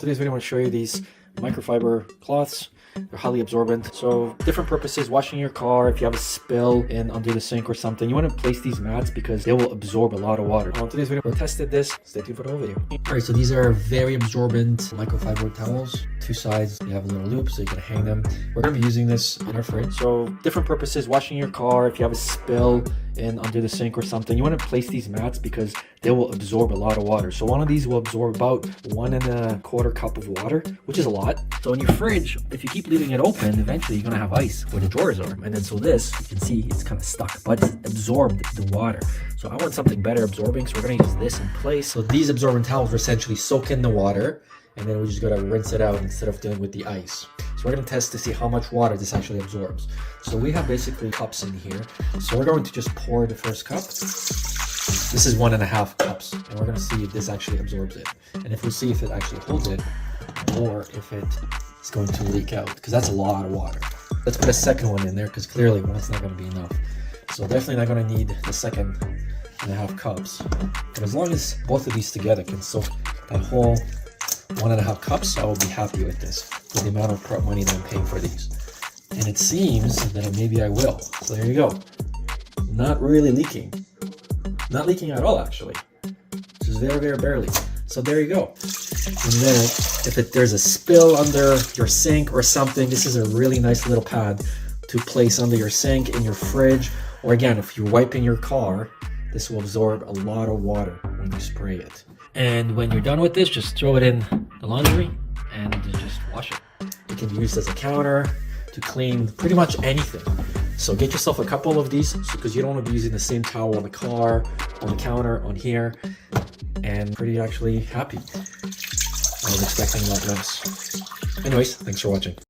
Today's video I'm going to show you these microfiber cloths. They're highly absorbent. So different purposes, washing your car, if you have a spill in under the sink or something, you want to place these mats because they will absorb a lot of water. On today's video, we tested this. Stay tuned for the whole video. Alright, so these are very absorbent microfiber towels. Two sides, they have a little loop so you can hang them. We're going to be using this in our fridge. So different purposes, washing your car, if you have a spill in under the sink or something, you want to place these mats because they will absorb a lot of water. So one of these will absorb about 1¼ cup of water, which is a lot. So in your fridge, if you keep leaving it open, eventually you're gonna have ice where the drawers are. And then so this, you can see it's kind of stuck, but it's absorbed the water. So I want something better absorbing, so we're gonna use this in place. So these absorbent towels will essentially soak in the water, and then we just gotta rinse it out instead of dealing with the ice. So we're gonna test to see how much water this actually absorbs. So we have basically cups in here. So we're going to just pour the first cup. This is 1½ cups, and we're gonna see if this actually absorbs it. And if we see if it actually holds it, or if it is going to leak out, because that's a lot of water. Let's put a second one in there, because clearly one's not gonna be enough. So definitely not gonna need the second ½ cups. But as long as both of these together can soak that whole 1½ cups, I will be happy with this, with the amount of money that I'm paying for these. And it seems that maybe I will. So there you go. Not really leaking. Not leaking at all, actually. Just very, very barely. So there you go. And then if there's a spill under your sink or something, this is a really nice little pad to place under your sink, in your fridge, or again, if you're wiping your car, this will absorb a lot of water when you spray it. And when you're done with this, just throw it in the laundry and just wash it. It can be used as a counter to clean pretty much anything. So get yourself a couple of these because you don't want to be using the same towel on the car, on the counter, on here, and pretty actually happy. I was expecting a lot less. Anyways, thanks for watching.